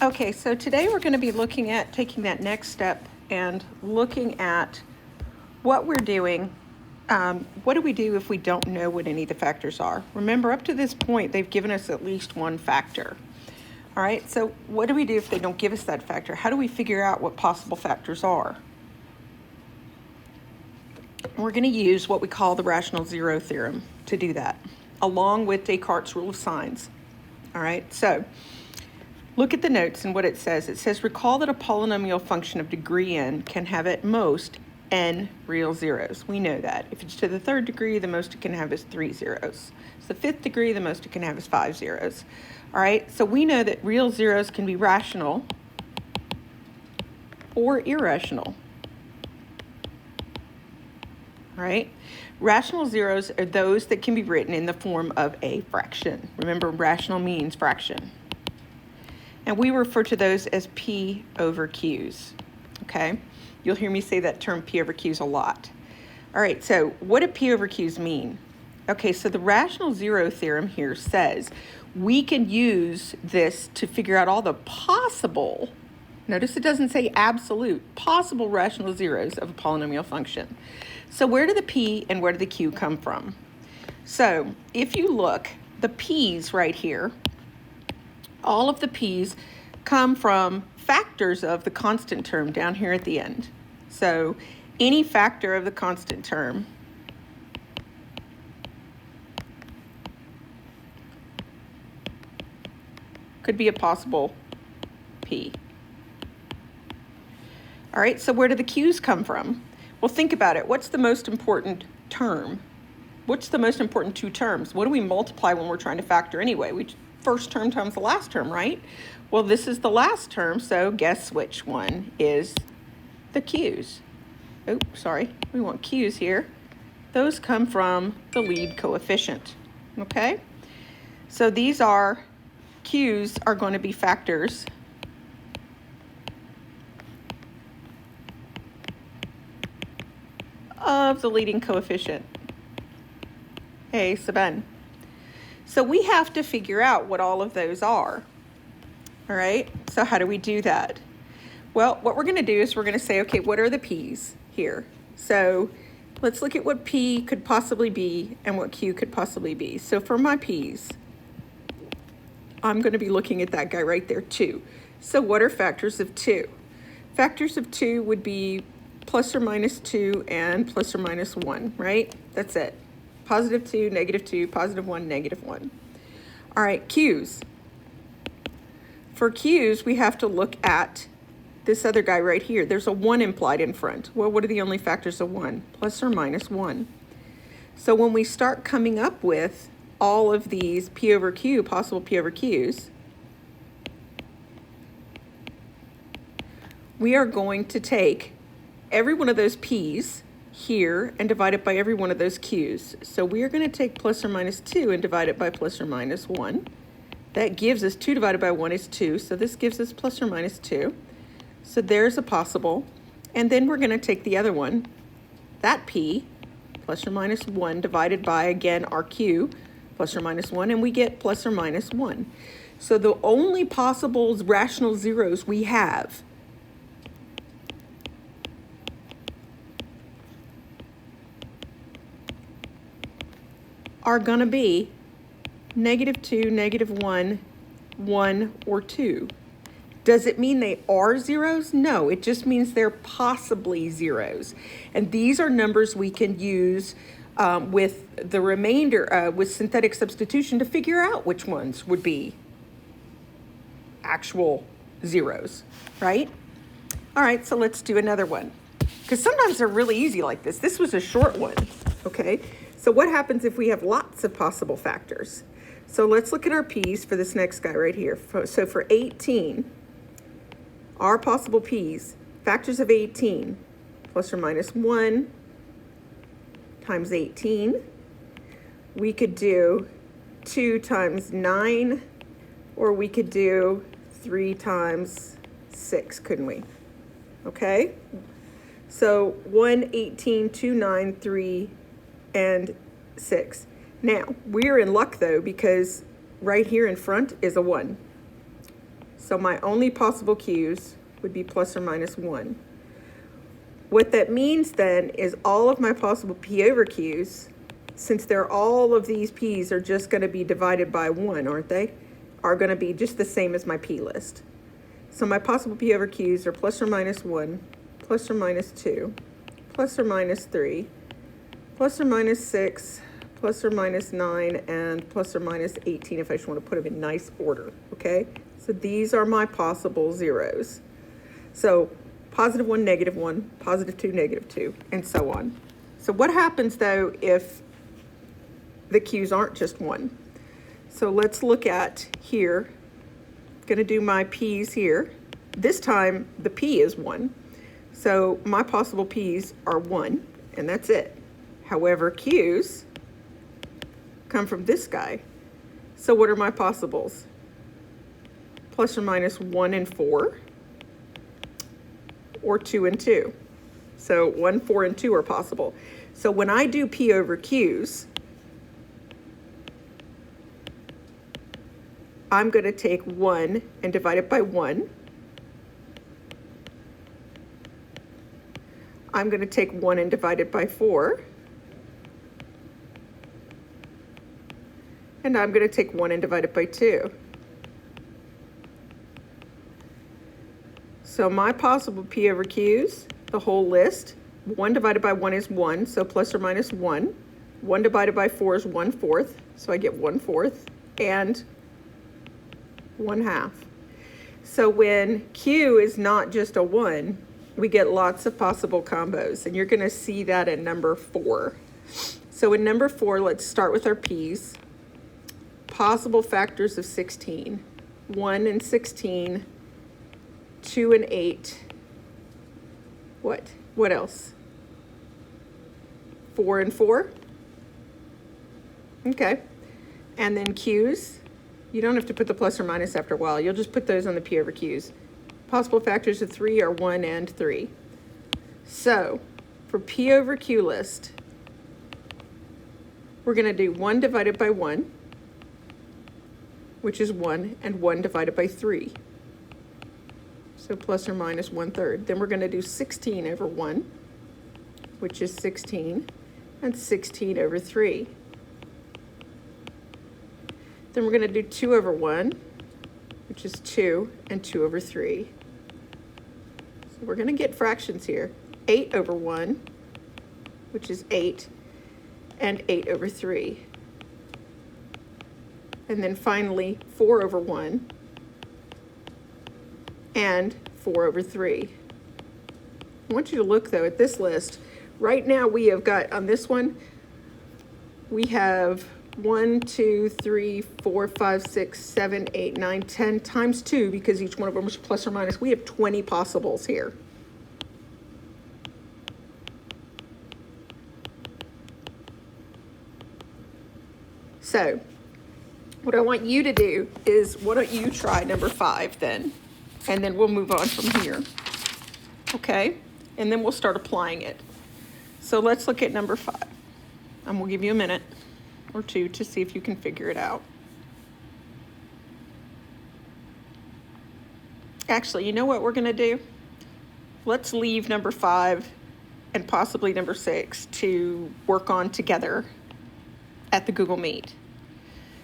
Okay, so today we're going to be looking at taking that next step and looking at what we're doing. What do we do if we don't know what any of the factors are? Remember, up to this point, they've given us at least one factor. All right, so what do we do if they don't give us that factor? How do we figure out what possible factors are? We're going to use what we call the rational zero theorem to do that, along with Descartes' rule of signs. All right, so look at the notes and what it says. It says, recall that a polynomial function of degree n can have at most n real zeros. We know that. If it's to the third degree, the most it can have is 3 zeros. It's the fifth degree, the most it can have is 5 zeros. All right, so we know that real zeros can be rational or irrational. All right, rational zeros are those that can be written in the form of a fraction. Remember, rational means fraction. And we refer to those as P over Q's, okay? You'll hear me say that term P over Q's a lot. All right, so what do P over Q's mean? Okay, so the rational zero theorem here says we can use this to figure out all the possible, notice it doesn't say absolute, possible rational zeros of a polynomial function. So where do the P and where do the Q come from? So if you look, the P's right here, all of the P's come from factors of the constant term down here at the end. So any factor of the constant term could be a possible P. All right, so where do the Q's come from? Well, think about it. What's the most important term? What's the most important two terms? What do we multiply when we're trying to factor anyway? First term times the last term, right? Well, this is the last term, so guess which one is the Q's? Oh, sorry, we want Q's here. Those come from the lead coefficient, okay? So these are, Q's are going to be factors of the leading coefficient, A sub n. So we have to figure out what all of those are. All right, so how do we do that? Well, what we're going to do is we're going to say, okay, what are the P's here? So let's look at what P could possibly be and what Q could possibly be. So for my P's, I'm going to be looking at that guy right there, 2. So what are factors of 2? Factors of 2 would be plus or minus 2 and plus or minus 1, right? That's it. Positive 2, negative 2, positive 1, negative 1. All right, Q's. For Q's, we have to look at this other guy right here. There's a 1 implied in front. Well, what are the only factors of 1? Plus or minus 1. So when we start coming up with all of these P over Q, possible P over Q's, we are going to take every one of those P's here and divide it by every one of those Q's. So we are going to take plus or minus 2 and divide it by plus or minus 1. That gives us 2 divided by 1 is 2, so this gives us plus or minus 2. So there's a possible. And then we're going to take the other one, that P, plus or minus 1 divided by, again, our Q, plus or minus 1, and we get plus or minus 1. So the only possible rational zeros we have are going to be negative 2, negative 1, 1, or 2. Does it mean they are zeros? No, it just means they're possibly zeros. And these are numbers we can use with the remainder, with synthetic substitution to figure out which ones would be actual zeros, right? All right, so let's do another one. Because sometimes they're really easy like this. This was a short one, okay? So what happens if we have lots of possible factors? So let's look at our P's for this next guy right here. So for 18, our possible P's, factors of 18, plus or minus 1 times 18. We could do 2 times 9, or we could do 3 times 6, couldn't we? Okay? So 1, 18, 2, 9, 3, and 6. Now, we're in luck though, because right here in front is a 1. So my only possible Q's would be plus or minus 1. What that means then is all of my possible P over Q's, since all of these P's are just going to be divided by 1, aren't they? Are going to be just the same as my P list. So my possible P over Q's are plus or minus 1, plus or minus 2, plus or minus 3, plus or minus 6, plus or minus 9, and plus or minus 18 if I just want to put them in nice order, okay? So these are my possible zeros. So positive 1, negative 1, positive 2, negative 2, and so on. So what happens though if the Q's aren't just 1? So let's look at here. I'm going to do my P's here. This time the P is 1. So my possible P's are 1, and that's it. However, Q's come from this guy. So what are my possibles? Plus or minus 1 and 4, or 2 and 2. So 1, 4, and 2 are possible. So when I do P over Q's, I'm going to take 1 and divide it by 1. I'm going to take 1 and divide it by 4. And I'm going to take 1 and divide it by 2. So my possible P over Q's, the whole list, 1 divided by 1 is 1, so plus or minus 1. 1 divided by 4 is 1/4, so I get 1/4, and 1/2. So when Q is not just a 1, we get lots of possible combos, and you're going to see that in number 4. So in number 4, let's start with our P's. Possible factors of 16, 1 and 16, 2 and 8. What else? 4 and 4. Okay. And then Q's. You don't have to put the plus or minus after a while. You'll just put those on the P over Q's. Possible factors of 3 are 1 and 3. So for P over Q list, we're going to do 1 divided by 1, which is 1, and 1 divided by 3. So plus or minus 1/3. Then we're going to do 16 over 1, which is 16, and 16 over 3. Then we're going to do 2 over 1, which is 2, and 2 over 3. So we're going to get fractions here. 8 over 1, which is 8, and 8 over 3. And then finally 4 over 1, and 4 over 3. I want you to look though at this list. Right now we have got, on this one, we have 1, 2, 3, 4, 5, 6, 7, 8, 9, 10 times 2, because each one of them is plus or minus. We have 20 possibles here. So what I want you to do is, why don't you try number 5 then? And then we'll move on from here. Okay? And then we'll start applying it. So let's look at number 5. And we'll give you a minute or two to see if you can figure it out. Actually, you know what we're going to do? Let's leave number 5 and possibly number 6 to work on together at the Google Meet,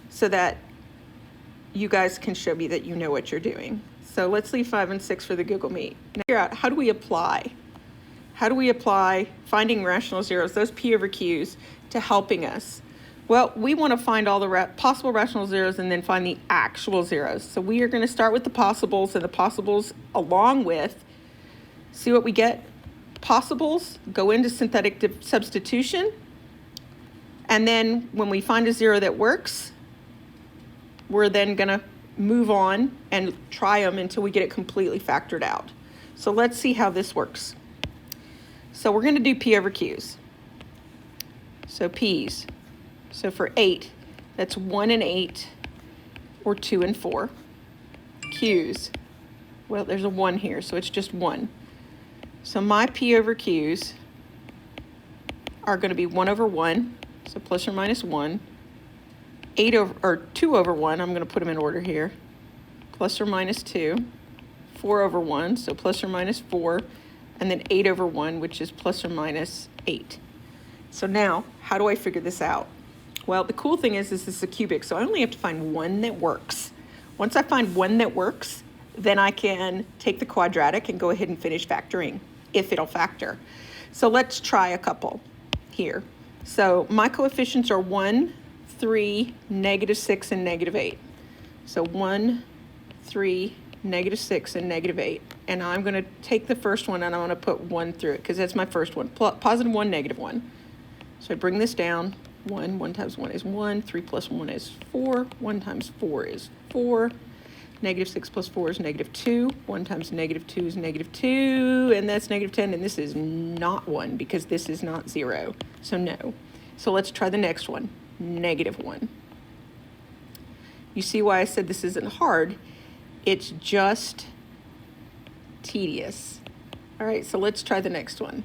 so that you guys can show me that you know what you're doing. So let's leave 5 and 6 for the Google Meet. Now figure out, how do we apply? How do we apply finding rational zeros, those P over Q's, to helping us? Well, we want to find all the possible rational zeros and then find the actual zeros. So we are going to start with the possibles, and the possibles along with, see what we get? Possibles go into synthetic substitution. And then when we find a zero that works, we're then going to move on and try them until we get it completely factored out. So let's see how this works. So we're going to do P over Q's. So P's. So for 8, that's 1 and 8, or 2 and 4. Q's. Well, there's a 1 here, so it's just 1. So my P over Q's are going to be 1 over 1, so plus or minus 1. 2 over 1, I'm going to put them in order here, plus or minus 2, 4 over 1, so plus or minus 4, and then 8 over 1, which is plus or minus 8. So now, how do I figure this out? Well, the cool thing is this is a cubic, so I only have to find one that works. Once I find one that works, then I can take the quadratic and go ahead and finish factoring, if it'll factor. So let's try a couple here. So my coefficients are 1, 3, -6, and -8. So 1, 3, -6, and -8. And I'm going to take the first one and I'm going to put 1 through it because that's my first one. Positive 1, -1. So I bring this down. 1 times 1 is 1. 3 plus 1 is 4. 1 times 4 is 4. -6 plus 4 is -2. 1 times -2 is -2. And that's -10. And this is not 1 because this is not 0. So no. So let's try the next one. -1. You see why I said this isn't hard? It's just tedious. All right, so let's try the next one.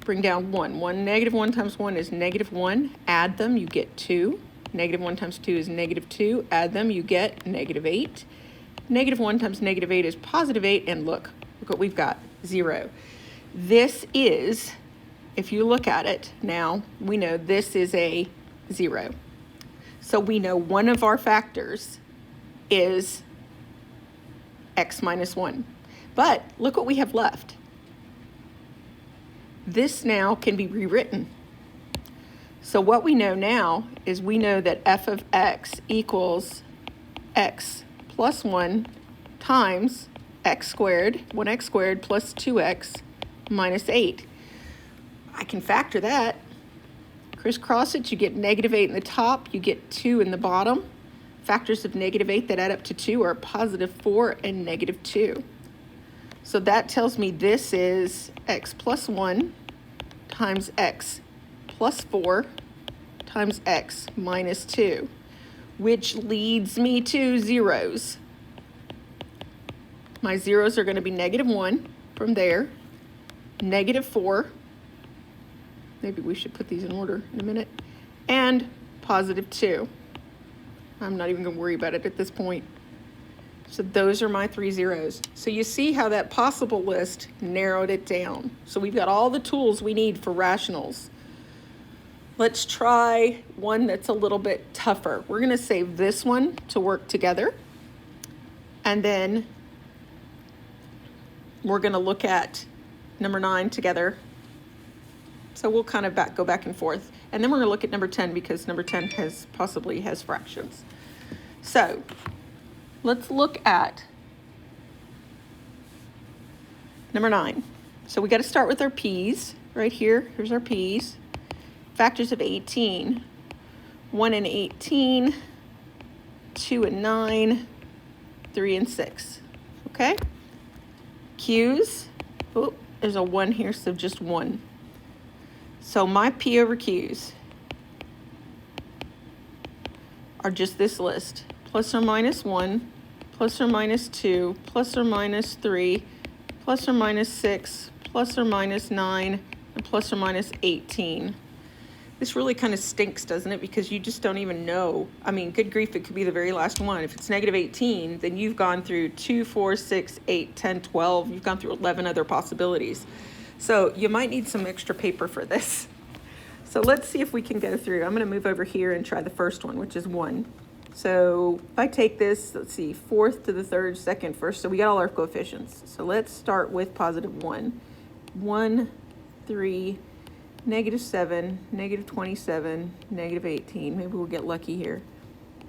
Bring down 1. -1 times 1 is -1. Add them, you get 2. -1 times 2 is -2. Add them, you get -8. -1 times -8 is +8. And look what we've got, 0. This is, if you look at it now, we know this is a 0. So we know one of our factors is x minus 1. But look what we have left. This now can be rewritten. So what we know now is we know that f of x equals x plus 1 times x squared, 1x squared plus 2x minus 8. I can factor that. Crisscross it, you get -8 in the top, you get 2 in the bottom. Factors of -8 that add up to 2 are +4 and -2. So that tells me this is x plus 1 times x plus 4 times x minus 2, which leads me to zeros. My zeros are going to be -1 from there, -4, maybe we should put these in order in a minute, and +2. I'm not even going to worry about it at this point. So those are my 3 zeros. So you see how that possible list narrowed it down. So we've got all the tools we need for rationals. Let's try one that's a little bit tougher. We're going to save this one to work together. And then we're going to look at number 9 together. So we'll kind of go back and forth. And then we're going to look at number 10 because number 10 possibly has fractions. So let's look at number 9. So we got to start with our p's right here. Here's our p's. Factors of 18. 1 and 18, 2 and 9, 3 and 6. Okay? Q's. Oh, there's a 1 here, so just 1. So my p over q's are just this list. Plus or minus 1, plus or minus 2, plus or minus 3, plus or minus 6, plus or minus 9, and plus or minus 18. This really kind of stinks, doesn't it? Because you just don't even know. I mean, good grief, it could be the very last one. If it's -18, then you've gone through 2, 4, 6, 8, 10, 12. You've gone through 11 other possibilities. So you might need some extra paper for this. So let's see if we can go through. I'm going to move over here and try the first one, which is 1. So if I take this, let's see, 4th to the 3rd, 2nd, 1st. So we got all our coefficients. So let's start with positive 1. 1, 3, -7, -27, -18. Maybe we'll get lucky here.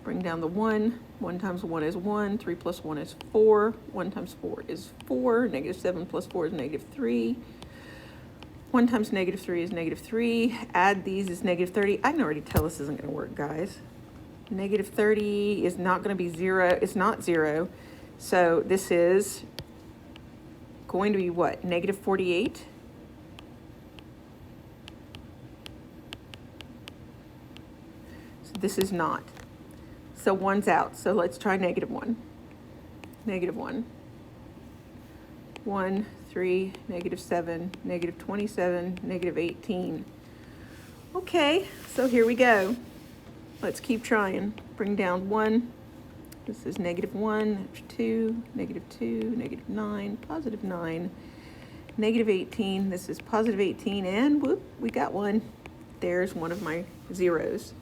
Bring down the 1. 1 times 1 is 1. 3 plus 1 is 4. 1 times 4 is 4. -7 plus 4 is -3. 1 times -3 is -3. Add these is -30. I can already tell this isn't going to work, guys. -30 is not going to be 0. It's not 0. So this is going to be what? -48? So this is not. So 1's out. So let's try -1. -1. 1, 3, -7, -27, -18. Okay, so here we go. Let's keep trying. Bring down 1, This is -1, 2, -2, -9, +9, -18. This is +18, and whoop, we got one. There's one of my zeros.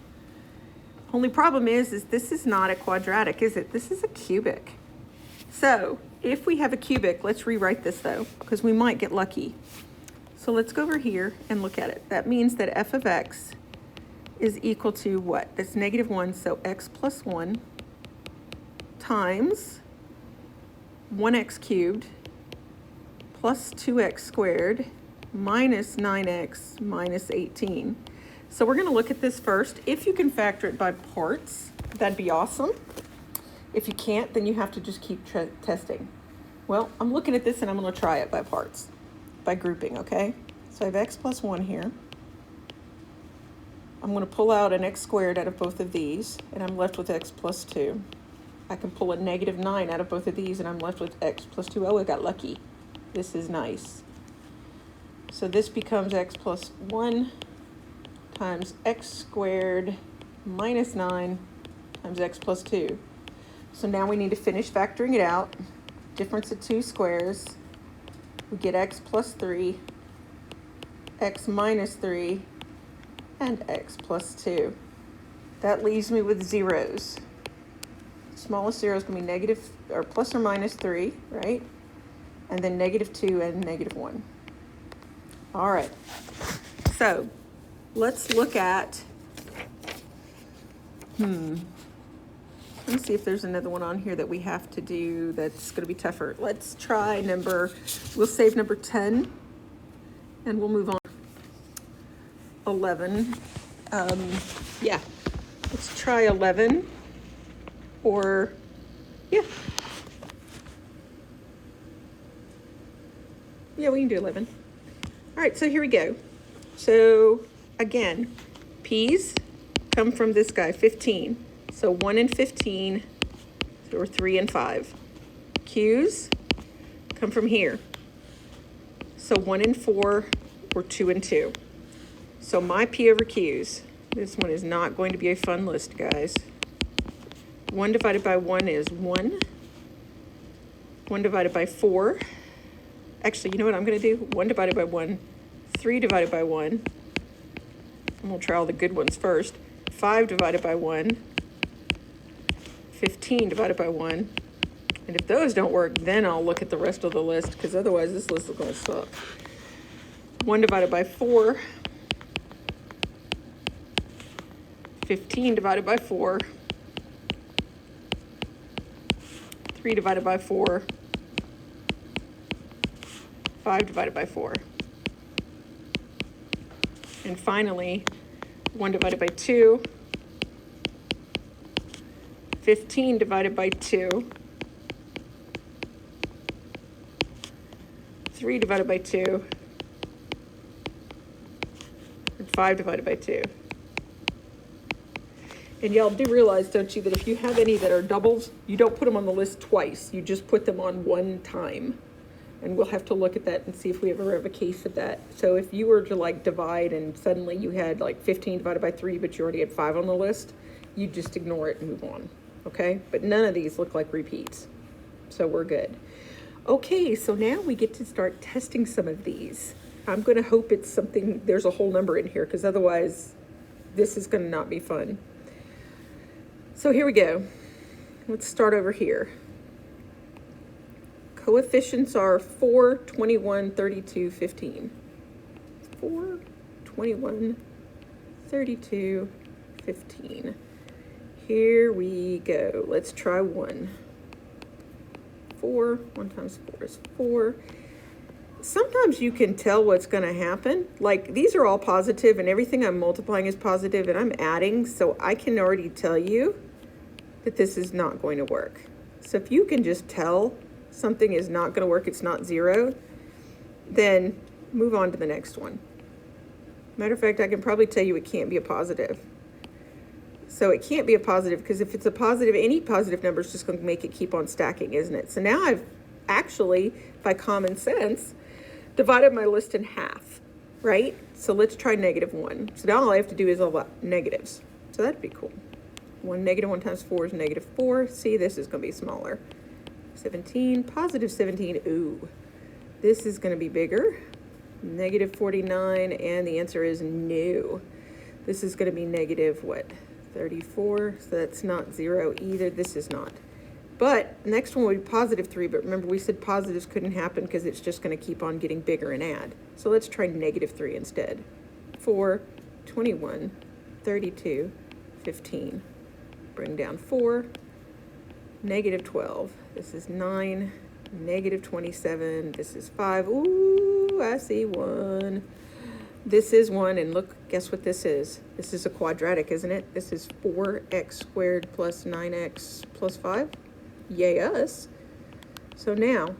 Only problem is this is not a quadratic, is it? This is a cubic. So if we have a cubic, let's rewrite this though, because we might get lucky. So let's go over here and look at it. That means that f of x is equal to what? That's -1, so x plus 1 times 1x cubed plus 2x squared minus 9x minus 18. So we're going to look at this first. If you can factor it by parts, that'd be awesome. If you can't, then you have to just keep testing. Well, I'm looking at this and I'm going to try it by parts, by grouping, okay? So I have x plus 1 here. I'm going to pull out an x squared out of both of these, and I'm left with x plus 2. I can pull a -9 out of both of these, and I'm left with x plus 2. Oh, I got lucky. This is nice. So this becomes x plus 1 times x squared minus 9 times x plus 2. So now we need to finish factoring it out. Difference of 2 squares. We get x plus 3, x minus 3, and x plus 2. That leaves me with zeros. Smallest zero is going to be negative, or plus or minus 3, right? And then -2 and -1. All right. So let's look at, let's see if there's another one on here that we have to do that's going to be tougher. Let's try we'll save number 10, and we'll move on. 11. Yeah, let's try 11. Or, yeah. Yeah, we can do 11. All right, so here we go. So, again, p's come from this guy, 15. So 1 and 15, or 3 and 5. Q's come from here. So 1 and 4, or 2 and 2. So my p over q's, this one is not going to be a fun list, guys. 1 divided by 1 is 1. 1 divided by 4. Actually, you know what I'm going to do? 1 divided by 1. 3 divided by 1. And we'll try all the good ones first. 5 divided by 1. 15 divided by 1. And if those don't work, then I'll look at the rest of the list, because otherwise this list is going to suck. 1 divided by 4. 15 divided by 4. 3 divided by 4, 5 divided by 4. And finally, 1 divided by 2, 15 divided by 2, 3 divided by 2, and 5 divided by 2. And y'all do realize, don't you, that if you have any that are doubles, you don't put them on the list twice. You just put them on one time. And we'll have to look at that and see if we ever have a case of that. So if you were to like divide and suddenly you had like 15 divided by 3, but you already had 5 on the list, you just ignore it and move on, okay? But none of these look like repeats, so we're good. Okay, so now we get to start testing some of these. I'm gonna hope it's something, there's a whole number in here, because otherwise this is gonna not be fun. So here we go. Let's start over here. Coefficients are 4, 21, 32, 15. 4, 21, 32, 15. Here we go. Let's try 1. 4, 1 times 4 is 4. Sometimes you can tell what's going to happen. Like, these are all positive, and everything I'm multiplying is positive, and I'm adding, so I can already tell you that this is not going to work. So if you can just tell something is not going to work, it's not 0, then move on to the next one. Matter of fact, I can probably tell you it can't be a positive. So it can't be a positive, because if it's a positive, any positive number is just going to make it keep on stacking, isn't it? So now I've actually, by common sense, divided my list in half, right? So let's try -1. So now all I have to do is all negatives. So that'd be cool. 1 times 4 is -4. See, this is going to be smaller. 17, positive 17. Ooh, this is going to be bigger. -49, and the answer is no. This is going to be negative, what, 34? So that's not 0 either. This is not. But next one would be positive 3, but remember we said positives couldn't happen because it's just going to keep on getting bigger and add. So let's try -3 instead. 4, 21, 32, 15. Bring down 4, -12. This is 9, -27. This is 5. Ooh, I see 1. This is 1, and look, guess what this is? This is a quadratic, isn't it? This is 4x squared plus 9x plus 5. Yay us. So now,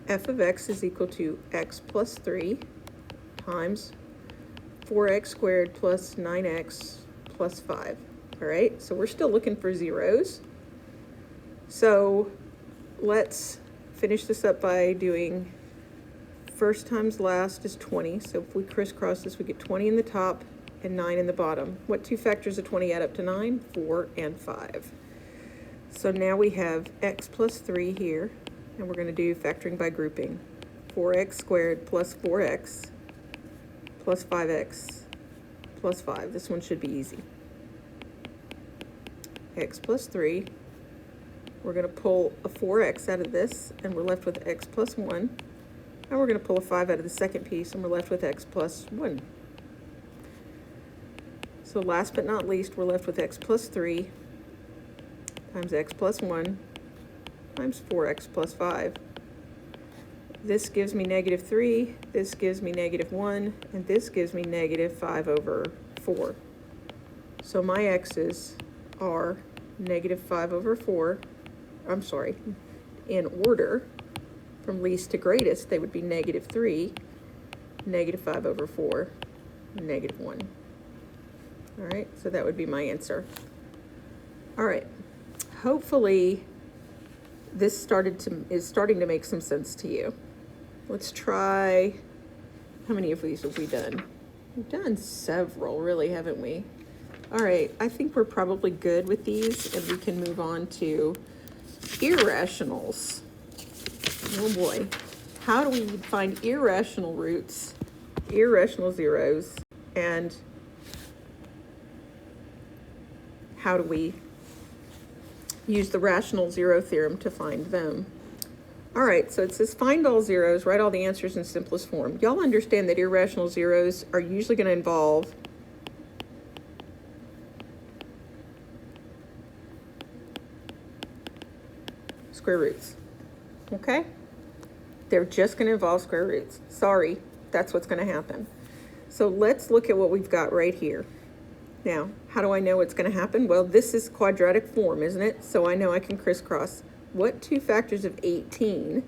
f of x is equal to x plus 3 times 4x squared plus 9x plus 5. All right, so we're still looking for zeros. So let's finish this up by doing first times last is 20. So if we crisscross this, we get 20 in the top and 9 in the bottom. What two factors of 20 add up to 9? 4 and 5. So now we have x plus 3 here, and we're going to do factoring by grouping. 4x squared plus 4x plus 5x plus 5. This one should be easy. X plus 3. We're going to pull a 4x out of this, and we're left with x plus 1. And we're going to pull a 5 out of the second piece, and we're left with x plus 1. So last but not least, we're left with x plus 3 times x plus 1 times 4x plus 5. This gives me -3, this gives me -1, and this gives me -5/4. So my x's are -5/4. I'm sorry, in order from least to greatest, they would be -3, -5/4, -1. All right, so that would be my answer. All right, hopefully this is starting to make some sense to you. Let's try, how many of these have we done? We've done several, really, haven't we? All right, I think we're probably good with these, and we can move on to irrationals. Oh boy, how do we find irrational roots, irrational zeros, and how do we use the rational zero theorem to find them? All right, so it says find all zeros, write all the answers in simplest form. Y'all understand that irrational zeros are usually going to involve square roots, okay? They're just going to involve square roots. Sorry, that's what's going to happen. So let's look at what we've got right here. Now, how do I know what's going to happen? Well, this is quadratic form, isn't it? So I know I can crisscross. What two factors of 18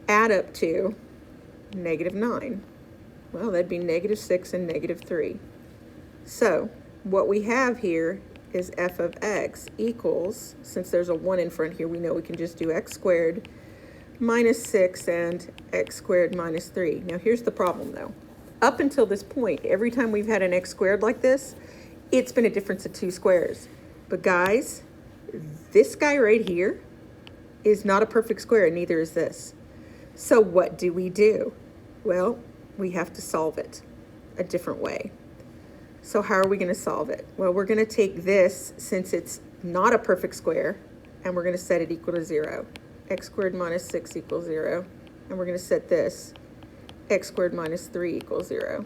add up to -9? Well, that'd be -6 and -3. So what we have here is f of x equals, since there's a 1 in front here, we know we can just do x squared minus 6 and x squared minus 3. Now here's the problem though. Up until this point, every time we've had an x squared like this, it's been a difference of 2 squares. But guys, this guy right here is not a perfect square, and neither is this. So what do? Well, we have to solve it a different way. So how are we going to solve it? Well, we're going to take this, since it's not a perfect square, and we're going to set it equal to 0. X squared minus 6 equals 0. And we're going to set this x squared minus 3 equals 0.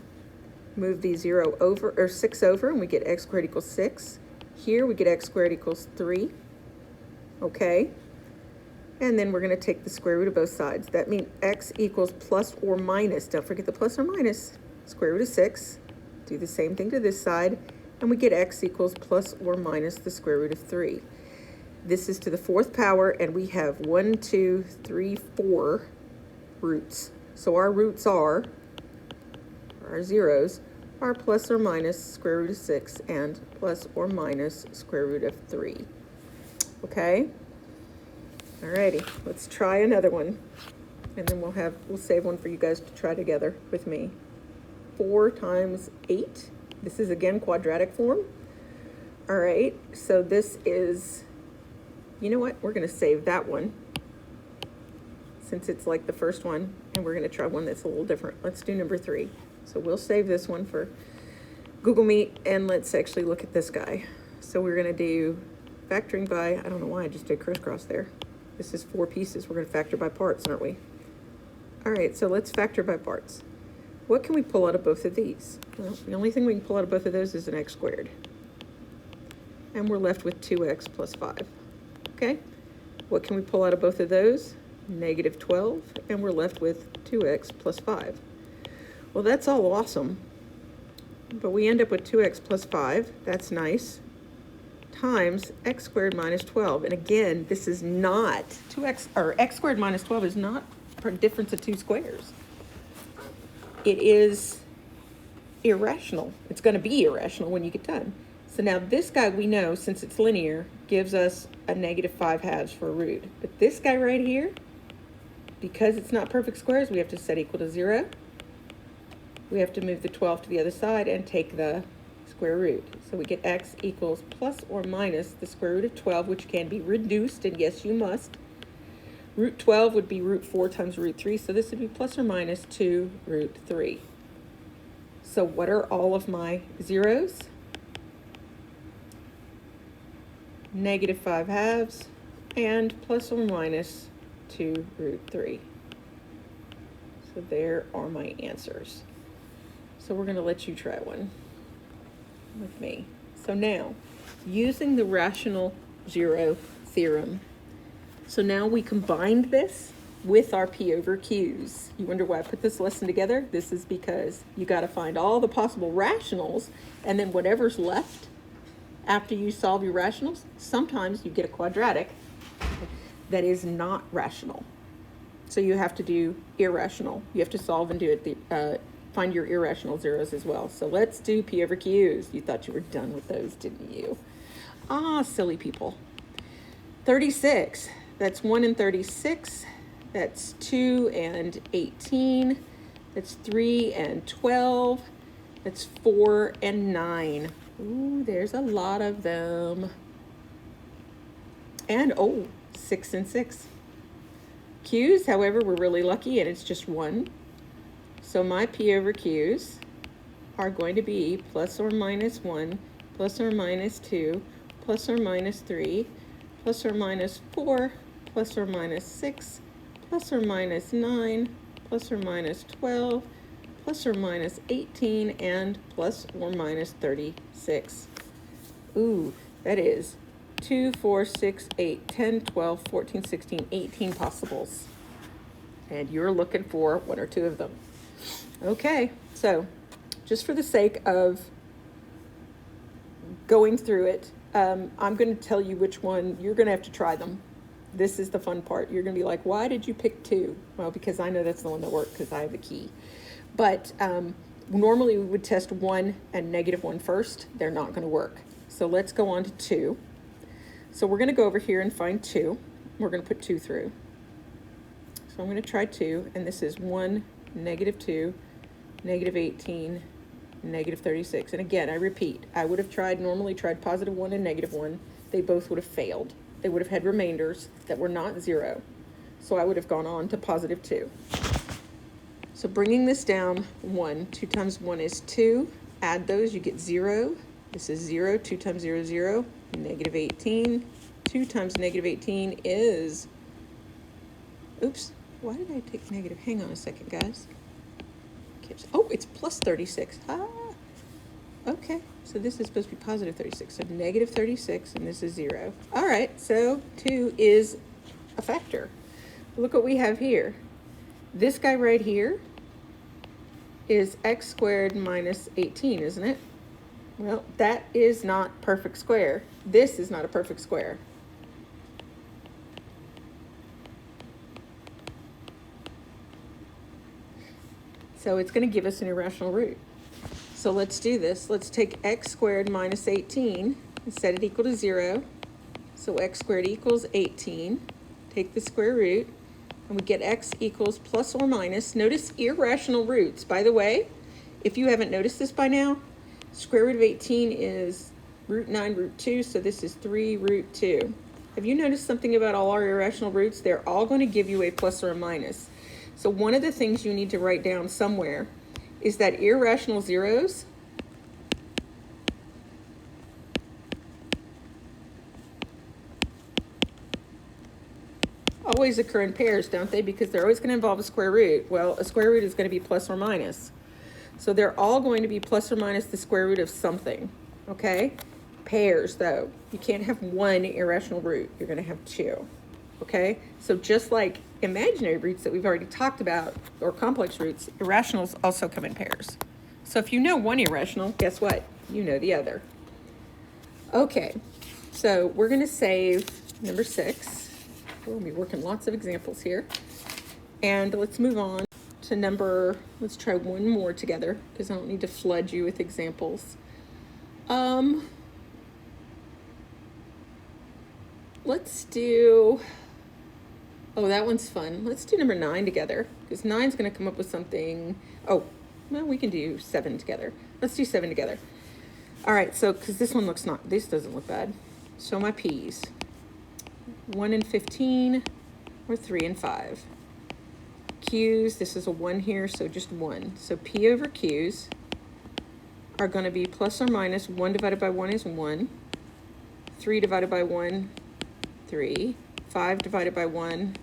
Move the 0 over, or 6 over, and we get x squared equals 6. Here we get x squared equals 3. Okay. And then we're going to take the square root of both sides. That means x equals plus or minus. Don't forget the plus or minus. Square root of 6. Do the same thing to this side. And we get x equals plus or minus the square root of 3. This is to the 4th power, and we have 1, 2, 3, 4 roots. So our roots are, our zeros, are plus or minus square root of 6 and plus or minus square root of 3. Okay? Alrighty, let's try another one. And then we'll save one for you guys to try together with me. 4 times 8. This is again quadratic form. All right, so this is, you know what? We're going to save that one since it's like the first one, and we're going to try one that's a little different. Let's do number 3. So we'll save this one for Google Meet, and let's actually look at this guy. So we're going to do factoring by, I don't know why I just did crisscross there. This is 4 pieces. We're going to factor by parts, aren't we? All right, so let's factor by parts. What can we pull out of both of these? Well, the only thing we can pull out of both of those is an x squared. And we're left with 2x plus 5. Okay? What can we pull out of both of those? Negative 12, and we're left with 2x plus 5. Well, that's all awesome. But we end up with 2x plus 5. That's nice. Times x squared minus 12. And again, this is not 2x, or x squared minus 12 is not a difference of 2 squares. It is irrational. It's going to be irrational when you get done. So now this guy, we know, since it's linear, gives us a negative 5/2 for a root. But this guy right here, because it's not perfect squares, we have to set equal to 0. We have to move the 12 to the other side and take the square root. So we get x equals plus or minus the square root of 12, which can be reduced, and yes, you must. Root 12 would be root 4 times root 3, so this would be plus or minus 2 root 3. So what are all of my zeros? Negative 5/2 and plus or minus 2 root 3. So there are my answers. So we're going to let you try one with me. So now, using the rational zero theorem, so now we combined this with our P over Q's. You wonder why I put this lesson together? This is because you got to find all the possible rationals, and then whatever's left after you solve your rationals, sometimes you get a quadratic that is not rational. So you have to do irrational. You have to solve and do it, find your irrational zeros as well. So let's do P over Q's. You thought you were done with those, didn't you? Ah, silly people. 36, that's 1 and 36. That's 2 and 18. That's 3 and 12. That's 4 and 9. Ooh, there's a lot of them. And, oh, 6 and 6. Q's, however, we're really lucky, and it's just 1. So my P over Q's are going to be plus or minus 1, plus or minus 2, plus or minus 3, plus or minus 4, plus or minus 6, plus or minus 9, plus or minus 12, plus or minus 18, and plus or minus 36. Ooh, that is 2, 4, 6, 8, 10, 12, 14, 16, 18 possibles. And you're looking for 1 or 2 of them. Okay, so just for the sake of going through it, I'm going to tell you which one. You're going to have to try them. This is the fun part. You're going to be like, why did you pick 2? Well, because I know that's the one that worked because I have the key. But normally we would test 1 and negative 1 first. They're not going to work. So let's go on to 2. So we're going to go over here and find 2. We're going to put 2 through. So I'm going to try 2, and this is 1, negative 2, negative 18, negative 36. And again, I repeat, I would have normally tried positive 1 and negative 1. They both would have failed. They would have had remainders that were not 0. So I would have gone on to positive 2. So bringing this down, 1, 2 times 1 is 2. Add those, you get 0. This is 0, 2 times 0 is 0, negative 18. 2 times negative 18 is, oops, why did I take negative? Hang on a second, guys. Oh, it's plus 36. Ah, okay. So this is supposed to be positive 36. So negative 36, and this is 0. All right, so 2 is a factor. Look what we have here. This guy right here is x squared minus 18, isn't it? Well, that is not perfect square. This is not a perfect square. So it's going to give us an irrational root. So let's do this. Let's take x squared minus 18 and set it equal to 0. So x squared equals 18. Take the square root, and we get x equals plus or minus. Notice irrational roots. By the way, if you haven't noticed this by now, square root of 18 is root 9, root 2, so this is 3 root 2. Have you noticed something about all our irrational roots? They're all going to give you a plus or a minus. So one of the things you need to write down somewhere is that irrational zeros always occur in pairs, don't they? Because they're always going to involve a square root. Well, a square root is going to be plus or minus. So they're all going to be plus or minus the square root of something, okay? Pairs, though. You can't have one irrational root. You're going to have two, okay? So just like imaginary roots that we've already talked about, or complex roots, irrationals also come in pairs. So if you know one irrational, guess what? You know the other. Okay, so we're going to save number 6. We'll be working lots of examples here. And let's move on to let's try one more together because I don't need to flood you with examples. Let's do, that one's fun. Let's do number 9 together because 9's going to come up with something. Oh, well, we can do 7 together. Let's do 7 together. All right, so because this doesn't look bad. So my P's. 1 and 15, or 3 and 5. Q's, this is a 1 here, so just 1. So P over Q's are going to be plus or minus 1 divided by 1 is 1. 3 divided by 1, 3. 5 divided by 1,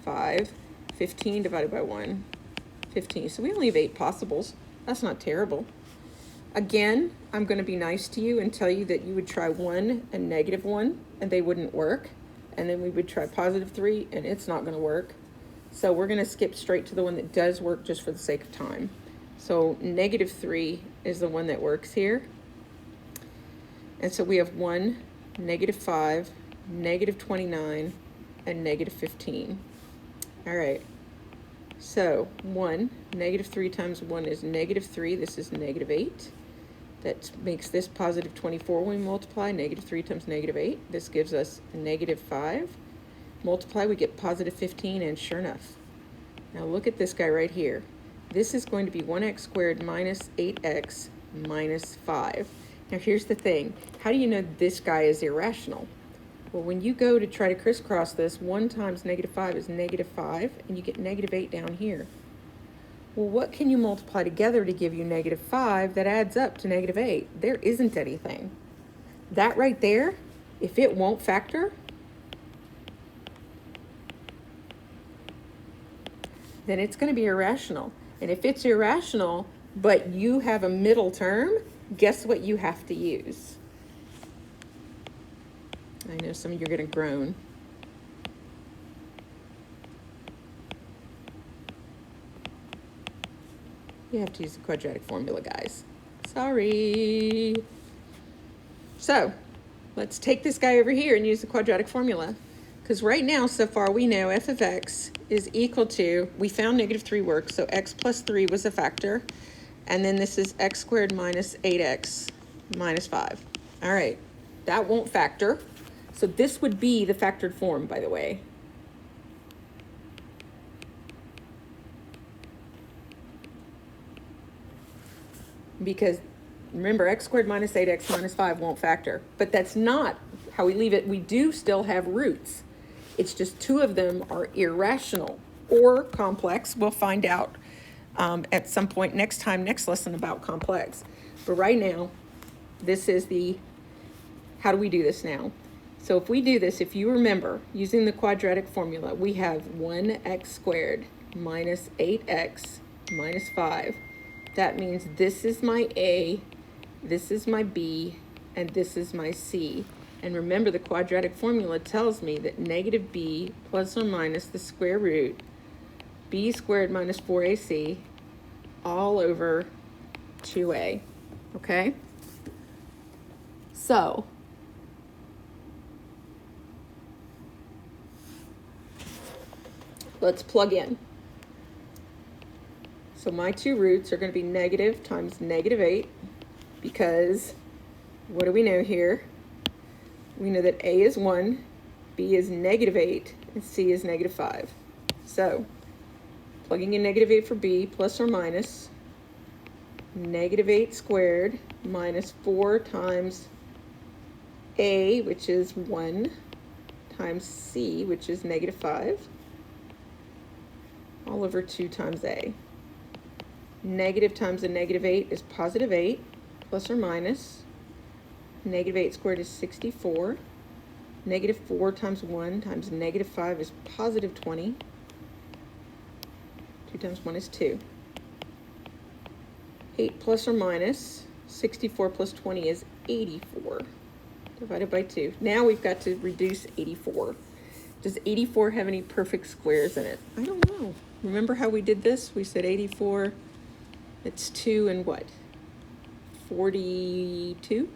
5. 15 divided by 1, 15. So we only have 8 possibles. That's not terrible. Again, I'm going to be nice to you and tell you that you would try 1 and -1, and they wouldn't work. And then we would try +3, and it's not going to work. So we're going to skip straight to the one that does work just for the sake of time. So -3 is the one that works here. And so we have 1, -5, -29, and -15. All right. So 1, -3 times 1 is -3. This is -8. That makes this +24 when we multiply. -3 times -8. This gives us -5. Multiply, we get +15, and sure enough. Now look at this guy right here. This is going to be 1x squared minus 8x minus 5. Now here's the thing. How do you know this guy is irrational? Well, when you go to try to crisscross this, 1 times -5 is -5, and you get -8 down here. Well, what can you multiply together to give you -5 that adds up to -8? There isn't anything. That right there, if it won't factor, then it's going to be irrational. And if it's irrational, but you have a middle term, guess what you have to use? I know some of you are going to groan. You have to use the quadratic formula, guys. Sorry. So let's take this guy over here and use the quadratic formula. Because right now, so far, we know f of x is equal to, we found -3 works, so x plus 3 was a factor. And then this is x squared minus 8x minus 5. All right, that won't factor. So this would be the factored form, by the way. Because remember, x squared minus 8x minus 5 won't factor. But that's not how we leave it. We do still have roots. It's just 2 of them are irrational or complex. We'll find out at some point next lesson about complex. But right now, this is how do we do this now? So if we do this, if you remember, using the quadratic formula, we have 1x squared minus 8x minus 5. That means this is my A, this is my B, and this is my C. And remember, the quadratic formula tells me that -b plus or minus the square root b squared minus 4ac all over 2a, okay? So, let's plug in. So my 2 roots are going to be negative times -8, because what do we know here? We know that A is 1, B is -8, and C is -5. So plugging in -8 for B, plus or minus -8 squared minus 4 times a, which is 1, times c, which is -5, all over 2 times a. Negative times a -8 is +8, plus or minus. -8 squared is 64. -4 times 1 times -5 is +20. 2 times 1 is 2. 8 plus or minus 64 plus 20 is 84, divided by 2. Now we've got to reduce 84. Does 84 have any perfect squares in it? I don't know. Remember how we did this? We said 84, it's 2 and what? 42,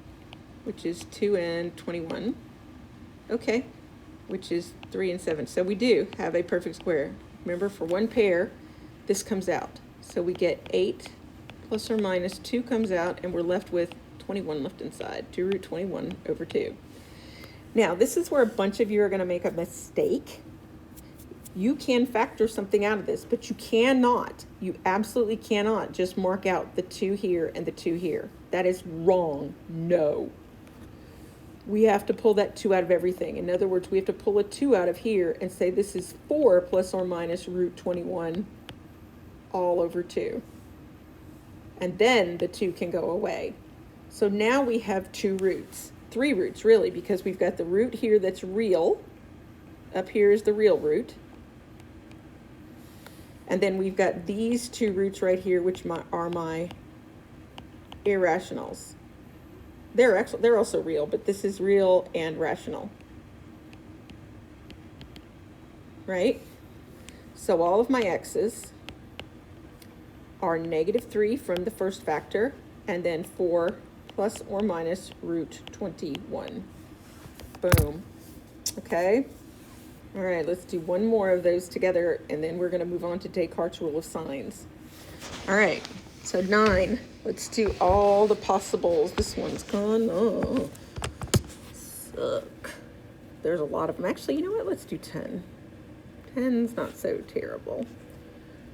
which is 2 and 21. Okay, which is 3 and 7. So we do have a perfect square. Remember, for one pair, this comes out. So we get 8 plus or minus 2 comes out, and we're left with 21 left inside, 2 root 21 over 2. Now, this is where a bunch of you are going to make a mistake. You can factor something out of this, but you cannot, you absolutely cannot just mark out the 2 here and the 2 here. That is wrong. No. We have to pull that 2 out of everything. In other words, we have to pull a 2 out of here and say this is 4 plus or minus root 21 all over 2. And then the 2 can go away. So now we have 2 roots, 3 roots really, because we've got the root here that's real. Up here is the real root. And then we've got these 2 roots right here, which are my irrationals. They're also real, but this is real and rational. Right? So all of my x's are -3 from the first factor, and then 4 plus or minus root 21. Boom. Okay. All right, let's do one more of those together, and then we're going to move on to Descartes' rule of signs. All right, so 9. Let's do all the possibles. This one's gone. Oh, suck. There's a lot of them. Actually, you know what? Let's do 10. 10's not so terrible.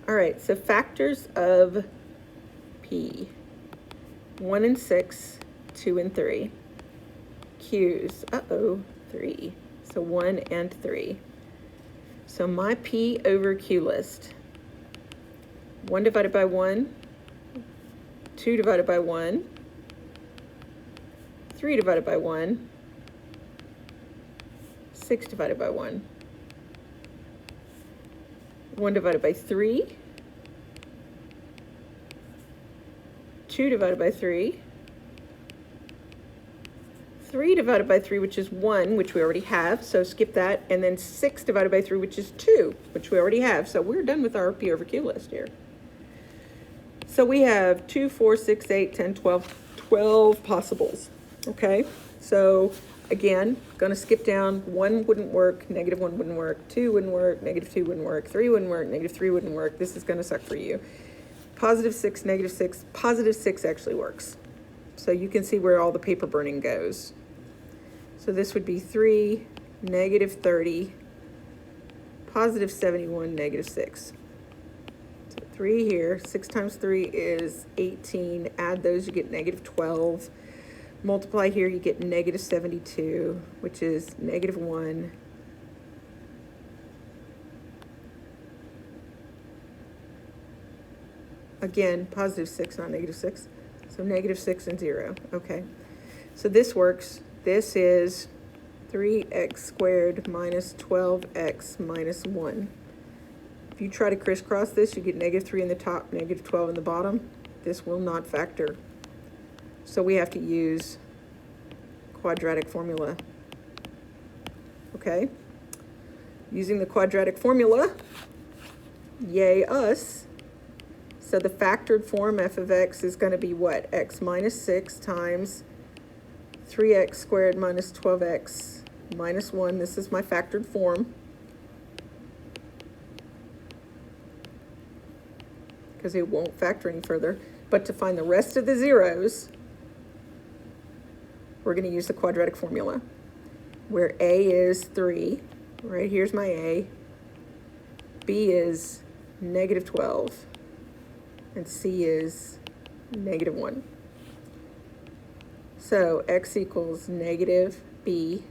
All right, so factors of P. 1 and 6, 2 and 3. Q's, 3. So 1 and 3. So my P over Q list. 1 divided by 1, 2 divided by 1, 3 divided by 1, 6 divided by 1. 1 divided by 3, 2 divided by 3, 3 divided by 3, which is 1, which we already have, so skip that, and then 6 divided by 3, which is 2, which we already have. So we're done with our P over Q list here. So we have 2, 4, 6, 8, 10, 12 possibles, okay? So again, gonna skip down. 1 wouldn't work, -1 wouldn't work, 2 wouldn't work, -2 wouldn't work, 3 wouldn't work, -3 wouldn't work. This is gonna suck for you. +6, -6, +6 actually works. So you can see where all the paper burning goes. So this would be 3, -30, +71, -6. So 3 here, 6 times 3 is 18. Add those, you get -12. Multiply here, you get -72, which is -1. Again, +6, not -6. So -6 and 0. Okay. So this works. This is 3x squared minus 12x minus 1. If you try to crisscross this, you get -3 in the top, -12 in the bottom. This will not factor. So we have to use quadratic formula. Okay? Using the quadratic formula, yay us. So the factored form f of x is going to be what? X minus 6 times 3x squared minus 12x minus 1. This is my factored form. Because it won't factor any further. But to find the rest of the zeros, we're going to use the quadratic formula, where a is 3. Right here's my a. B is -12. And c is -1. So x equals b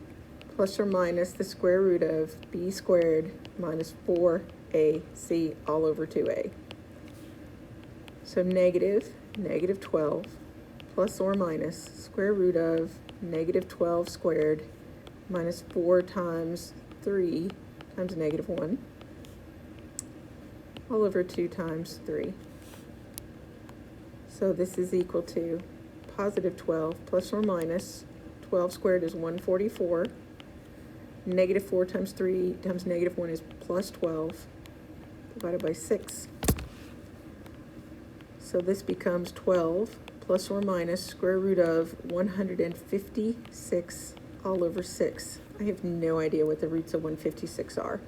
plus or minus the square root of b squared minus 4ac all over 2a. So negative 12 plus or minus square root of negative 12 squared minus 4 times 3 times negative 1 all over 2 times 3. So this is equal to positive 12 plus or minus 12 squared is 144. Negative 4 times 3 times negative 1 is plus 12 divided by 6. So this becomes 12 plus or minus square root of 156 all over 6. I have no idea what the roots of 156 are.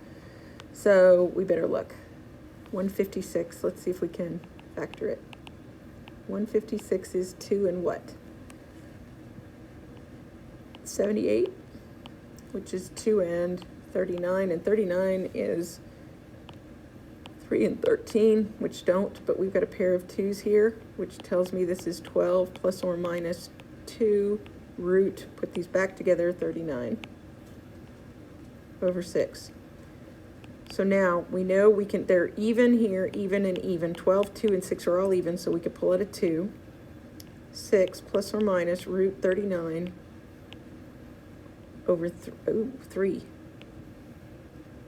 So we better look. 156, let's see if we can factor it. 156 is 2 and what? 78, which is 2 and 39, and 39 is 3 and 13, which don't, but we've got a pair of 2's here, which tells me this is 12 plus or minus 2 root, put these back together, 39 over 6. So now we know we can, they're even here, even and even. 12, 2, and 6 are all even, so we could pull it a 2. 6 plus or minus root 39 over 3.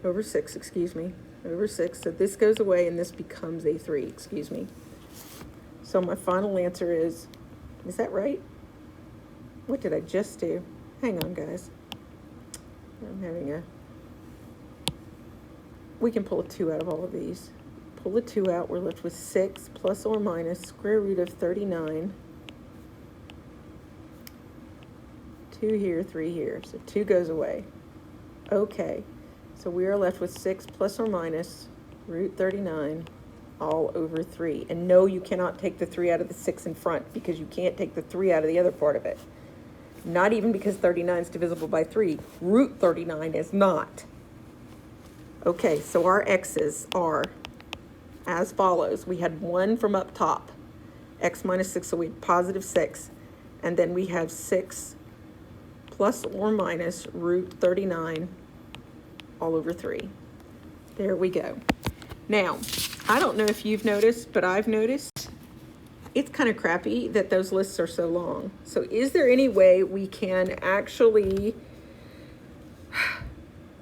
Over 6, excuse me. Over 6. So this goes away and this becomes a 3, excuse me. So my final answer is that right? What did I just do? Hang on, guys. I'm having a... We can pull a 2 out of all of these. Pull a 2 out, we're left with 6 plus or minus square root of 39. 2 here, 3 here. So 2 goes away. Okay, so we are left with 6 plus or minus root 39 all over 3. And no, you cannot take the 3 out of the 6 in front because you can't take the 3 out of the other part of it. Not even because 39 is divisible by 3. Root 39 is not. Okay, so our x's are as follows. We had 1 from up top, x minus 6, so we had positive 6. And then we have 6 plus or minus root 39 all over 3. There we go. Now, I don't know if you've noticed, but I've noticed it's kind of crappy that those lists are so long. So is there any way we can actually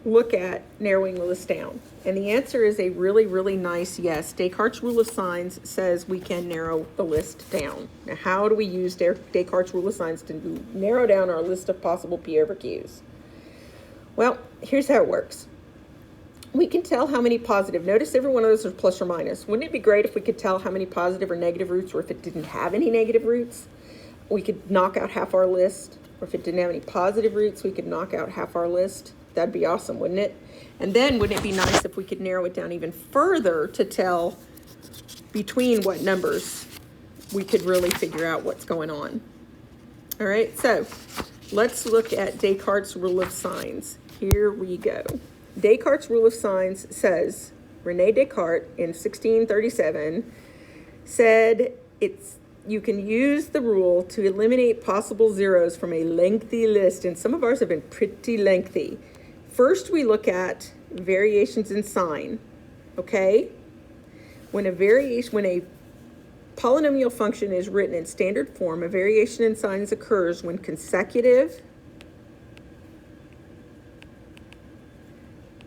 look at narrowing the list down? And the answer is a really, really nice yes. Descartes' rule of signs says we can narrow the list down. Now, how do we use Descartes' rule of signs to narrow down our list of possible P over Qs? Well, here's how it works. We can tell how many positive, notice every one of those is plus or minus. Wouldn't it be great if we could tell how many positive or negative roots, or if it didn't have any negative roots, we could knock out half our list? Or if it didn't have any positive roots, we could knock out half our list. That'd be awesome, wouldn't it? And then wouldn't it be nice if we could narrow it down even further to tell between what numbers we could really figure out what's going on? All right, so let's look at Descartes' rule of signs. Here we go. Descartes' rule of signs says, René Descartes in 1637 said you can use the rule to eliminate possible zeros from a lengthy list, and some of ours have been pretty lengthy. First, we look at variations in sign, okay? When a polynomial function is written in standard form, a variation in signs occurs when consecutive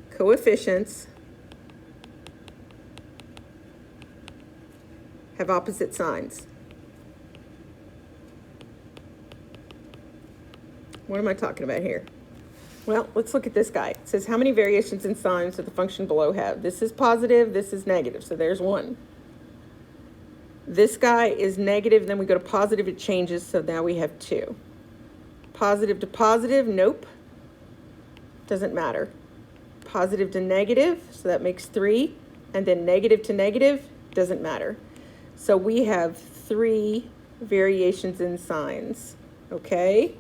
coefficients have opposite signs. What am I talking about here? Well, let's look at this guy. It says, how many variations in signs does the function below have? This is positive, this is negative, so there's 1. This guy is negative, then we go to positive, it changes, so now we have 2. Positive to positive, nope. Doesn't matter. Positive to negative, so that makes 3. And then negative to negative, doesn't matter. So we have 3 variations in signs, okay?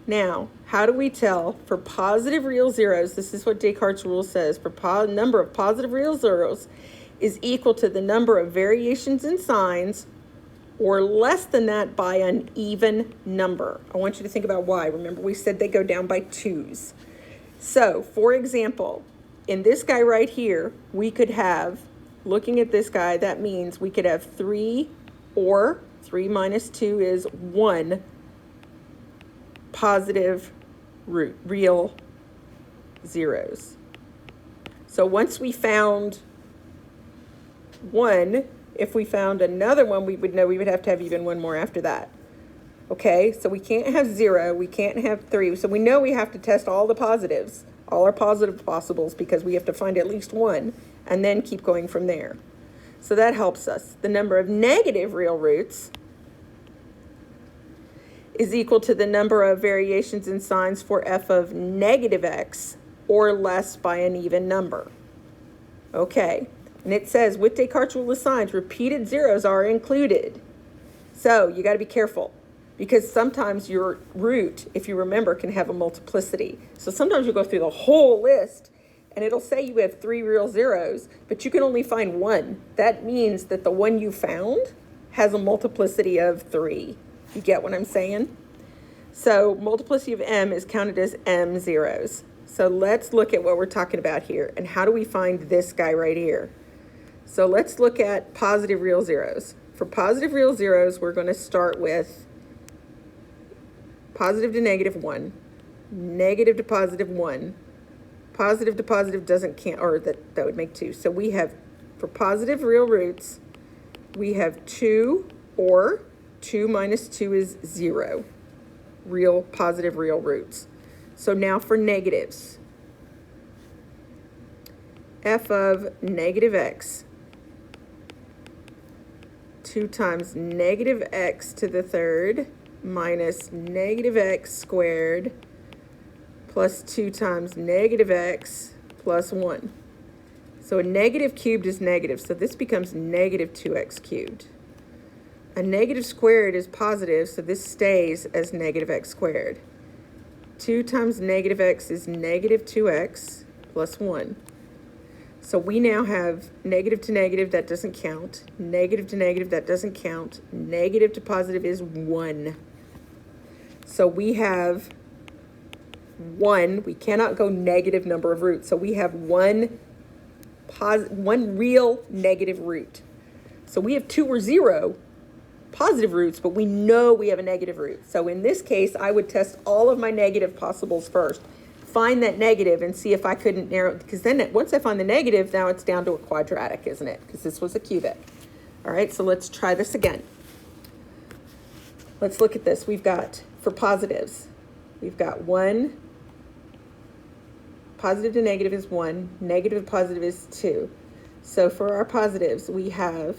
Now, how do we tell for positive real zeros? This is what Descartes' rule says. For number of positive real zeros is equal to the number of variations in signs or less than that by an even number. I want you to think about why. Remember, we said they go down by twos. So, for example, in this guy right here, we could have, looking at this guy, that means we could have 3 or 3 minus 2 is 1 positive real zeros. So once we found 1, if we found another one, we would know we would have to have even one more after that. Okay, so we can't have 0, we can't have 3. So we know we have to test all the positives, all our positive possibles, because we have to find at least 1 and then keep going from there. So that helps us. The number of negative real roots is equal to the number of variations in signs for f of negative x or less by an even number. Okay, and it says with Descartes' rule of signs, repeated zeros are included. So you got to be careful, because sometimes your root, if you remember, can have a multiplicity. So sometimes you go through the whole list and it'll say you have 3 real zeros, but you can only find 1. That means that the one you found has a multiplicity of 3. You get what I'm saying? So multiplicity of m is counted as m zeros. So let's look at what we're talking about here. And how do we find this guy right here? So let's look at positive real zeros. For positive real zeros, we're going to start with positive to negative 1, negative to positive 1, positive to positive doesn't count, or that would make 2. So we have, for positive real roots, we have 2 or 2 minus 2 is 0, real positive real roots. So now for negatives, f of negative x, 2 times negative x to the third minus negative x squared plus 2 times negative x plus 1. So a negative cubed is negative, so this becomes negative 2x cubed. A negative squared is positive, so this stays as negative x squared. 2 times negative x is negative 2x plus 1. So we now have negative to negative, that doesn't count. Negative to negative, that doesn't count. Negative to positive is 1. So we have 1. We cannot go negative number of roots. So we have one real negative root. So we have 2 or 0 positive roots, but we know we have a negative root. So in this case, I would test all of my negative possibles first. Find that negative and see if I couldn't narrow, because then once I find the negative, now it's down to a quadratic, isn't it? Because this was a cubic. All right, so let's try this again. Let's look at this. We've got, for positives, we've got 1, positive to negative is 1, negative to positive is 2. So for our positives, we have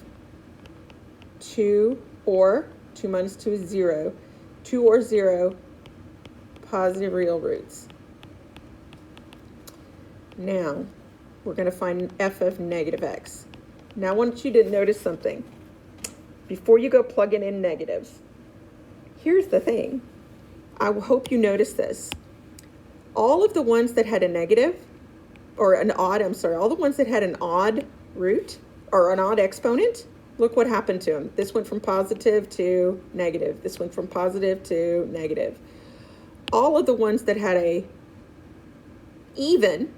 2 or 2 minus 2 is 0, 2 or 0 positive real roots. Now, we're going to find f of negative x. Now I want you to notice something. Before you go plugging in negatives, here's the thing. I hope you notice this. All of the ones that had a negative, or an odd, all the ones that had an odd root, or an odd exponent, look what happened to them. This went from positive to negative. This went from positive to negative. All of the ones that had a even,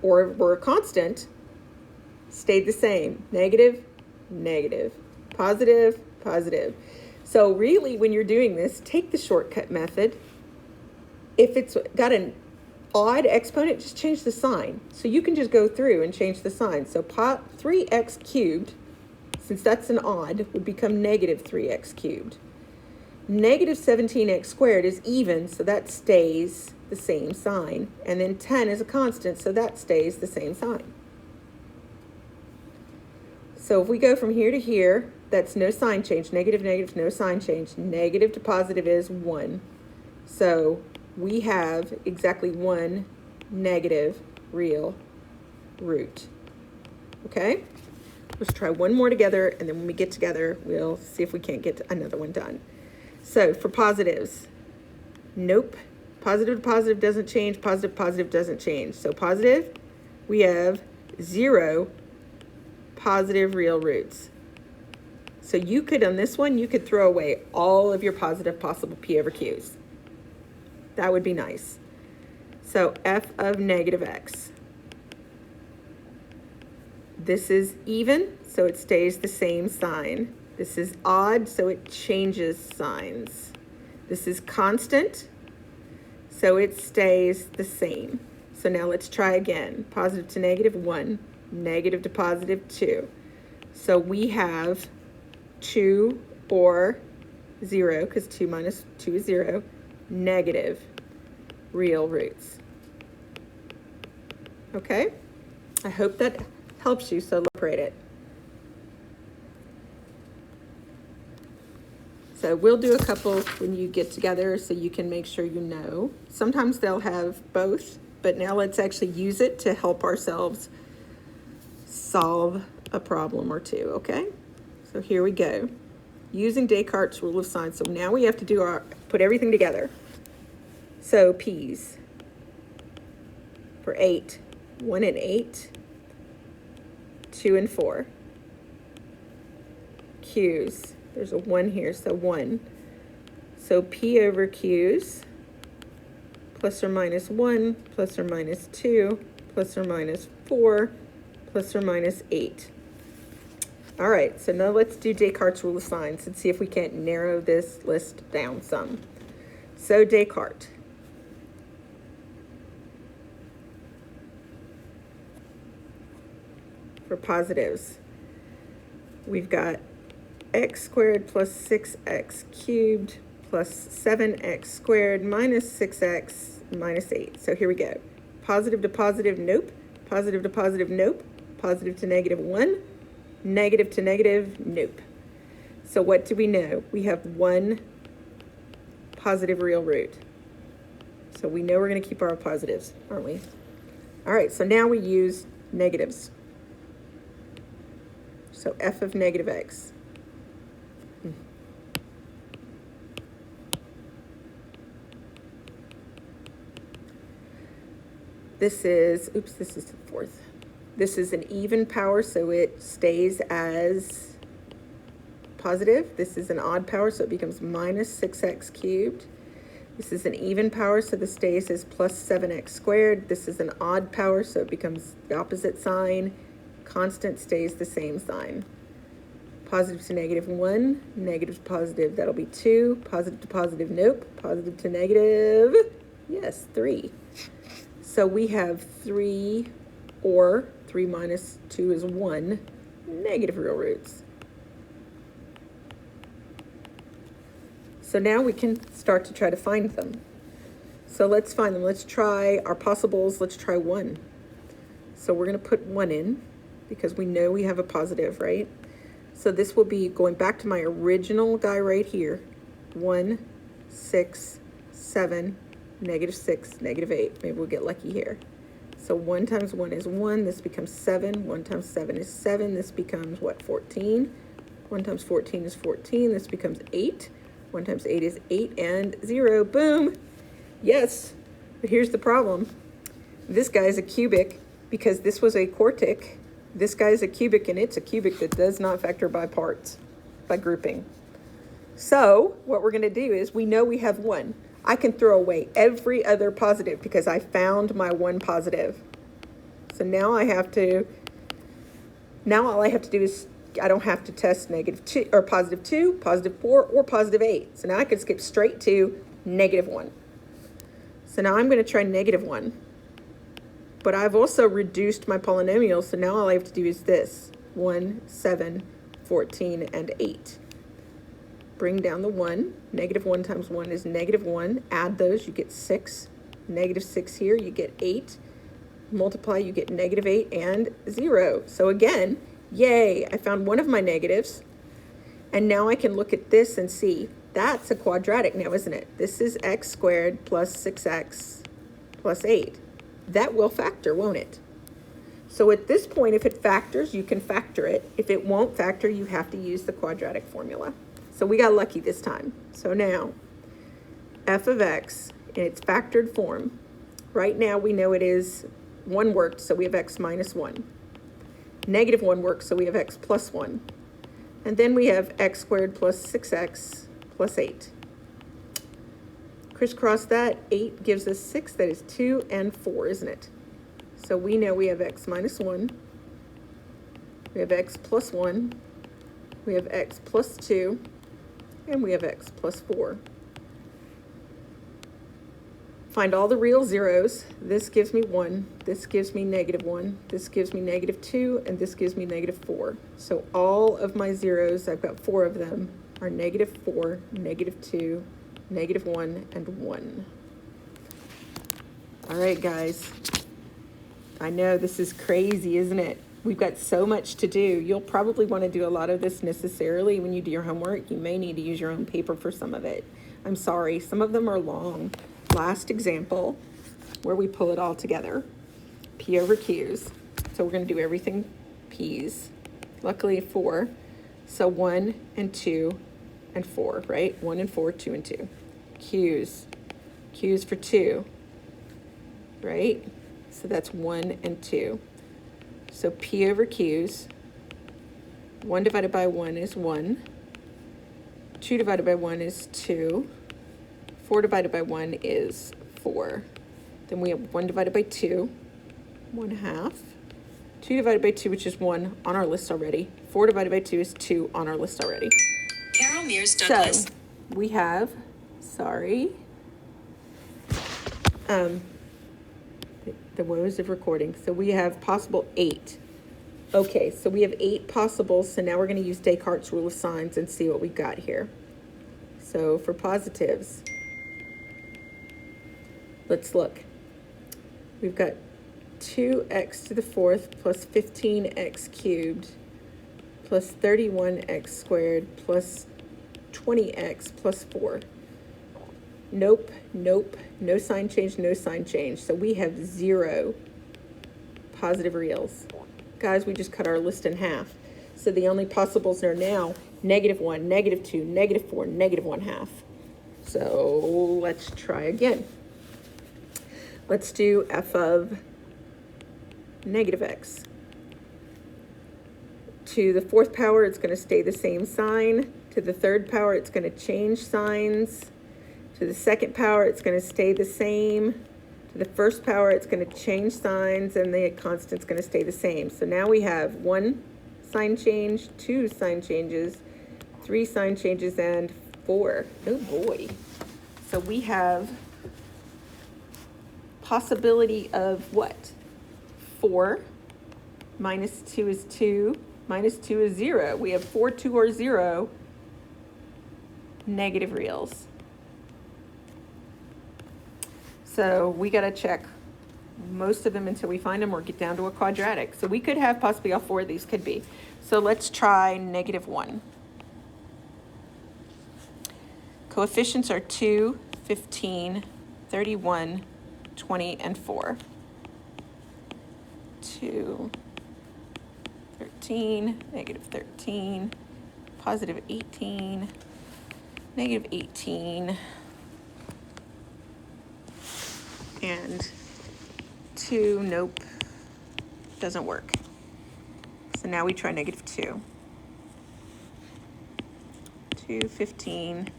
or were a constant, stayed the same. Negative, negative, positive, positive. So really, when you're doing this, take the shortcut method. If it's got an odd exponent, just change the sign. So you can just go through and change the sign. So 3x cubed, since that's an odd, would become negative 3x cubed. Negative 17x squared is even, so that stays the same sign. And then 10 is a constant, so that stays the same sign. So if we go from here to here, that's no sign change. Negative, negative, no sign change. Negative to positive is 1. So we have exactly 1 negative real root. Okay? Let's try one more together, and then when we get together, we'll see if we can't get another one done. So for positives, nope. Positive to positive doesn't change. Positive, positive doesn't change. So positive, we have 0 positive real roots. So you could, on this one, you could throw away all of your positive possible P over Q's. That would be nice. So f of negative x. This is even, so it stays the same sign. This is odd, so it changes signs. This is constant, so it stays the same. So now let's try again. Positive to negative 1, negative to positive 2. So we have 2 or 0, because 2 minus 2 is 0, negative real roots. Okay? I hope that helps you, so separate it. So we'll do a couple when you get together so you can make sure you know. Sometimes they'll have both, but now let's actually use it to help ourselves solve a problem or two, okay? So here we go. Using Descartes' rule of signs. So now we have to do put everything together. So P's for 8, 1 and 8, 2 and 4. Q's, there's a 1 here, so 1. So P over Q's, plus or minus 1, plus or minus 2, plus or minus 4, plus or minus 8. All right, so now let's do Descartes' rule of signs and see if we can't narrow this list down some. So Descartes. For positives, we've got x squared plus 6x cubed plus 7x squared minus 6x minus 8. So here we go. Positive to positive, nope. Positive to positive, nope. Positive to negative 1. Negative to negative, nope. So what do we know? We have one positive real root. So we know we're going to keep our positives, aren't we? All right, so now we use negatives. So f of negative x. This is, oops, this is the fourth. This is an even power, so it stays as positive. This is an odd power, so it becomes minus 6x cubed. This is an even power, so this stays as plus 7x squared. This is an odd power, so it becomes the opposite sign. Constant stays the same sign. Positive to negative 1, negative to positive, that'll be 2. Positive to positive, nope. Positive to negative, yes, 3. So we have 3, or 3 minus 2 is 1, negative real roots. So now we can start to try to find them. So let's find them. Let's try our possibles. Let's try 1. So we're going to put 1 in because we know we have a positive, right? So this will be going back to my original guy right here. 1, 6, 7, negative 6, negative 8. Maybe we'll get lucky here. So 1 times 1 is 1. This becomes 7. 1 times 7 is 7. This becomes what? 14. 1 times 14 is 14. This becomes 8. 1 times 8 is 8 and 0. Boom. Yes. But here's the problem. This guy is a cubic because this was a quartic. This guy is a cubic and it's a cubic that does not factor by parts, by grouping. So what we're going to do is we know we have 1. I can throw away every other positive because I found my 1 positive. So now all I have to do is I don't have to test negative 2 or positive 2, positive 4, or positive 8. So now I can skip straight to negative 1. So now I'm going to try negative 1. But I've also reduced my polynomial, so now all I have to do is this. 1, 7, 14, and 8. Bring down the 1. Negative 1 times 1 is negative 1. Add those, you get 6. Negative 6 here, you get 8. Multiply, you get negative 8 and 0. So again, yay, I found one of my negatives. And now I can look at this and see, that's a quadratic now, isn't it? This is x squared plus 6x plus 8. That will factor, won't it? So at this point, if it factors, you can factor it. If it won't factor, you have to use the quadratic formula. So we got lucky this time. So now, f of x in its factored form. Right now we know it is 1 worked, so we have x minus 1. Negative 1 works, so we have x plus 1. And then we have x squared plus 6x plus 8. Crisscross that, 8 gives us 6, that is 2 and 4, isn't it? So we know we have x minus 1, we have x plus 1, we have x plus 2, and we have x plus 4. Find all the real zeros. This gives me 1, this gives me -1, this gives me -2, and this gives me -4. So all of my zeros, I've got 4 of them, are -4, -2, -1, and 1. All right, guys. I know this is crazy, isn't it? We've got so much to do. You'll probably want to do a lot of this necessarily when you do your homework. You may need to use your own paper for some of it. I'm sorry, some of them are long. Last example, where we pull it all together. P over Q's. So we're going to do everything P's. Luckily 4. So 1 and 2 and 4, right? 1 and 4, 2 and 2. Q's. Q's for 2, right? So that's 1 and 2. So P over Q's. 1 divided by 1 is 1. 2 divided by 1 is 2. 4 divided by 1 is 4. Then we have 1 divided by 2, 1/2. 2 divided by 2, which is 1 on our list already. 4 divided by 2 is 2 on our list already. Carol Mears Douglas. So we have, the woes of recording. So we have possible 8. Okay, so we have 8 possibles. So now we're going to use Descartes' rule of signs and see what we got here. So for positives, let's look. We've got 2x to the 4th plus 15x cubed plus 31x squared plus 20x plus 4. Nope, nope, no sign change, no sign change. So we have 0 positive reals. Guys, we just cut our list in half. So the only possibles are now -1, -2, -4, -1/2. So let's try again. Let's do f of -x. To the 4th power, it's going to stay the same sign. To the 3rd power, it's going to change signs. To the 2nd power, it's going to stay the same. To the 1st power, it's going to change signs, and the constant's going to stay the same. So now we have 1 sign change, 2 sign changes, 3 sign changes, and 4. Oh boy. So we have possibility of what? 4 minus 2 is 2, minus 2 is 0. We have 4, 2, or 0 negative reals. So we got to check most of them until we find them or get down to a quadratic. So we could have possibly all 4 of these could be. So let's try -1. Coefficients are 2, 15, 31, 20, and 4. 2, 13, -13, positive 18, -18, and 2, nope, doesn't work. So now we try -2. 2, 15,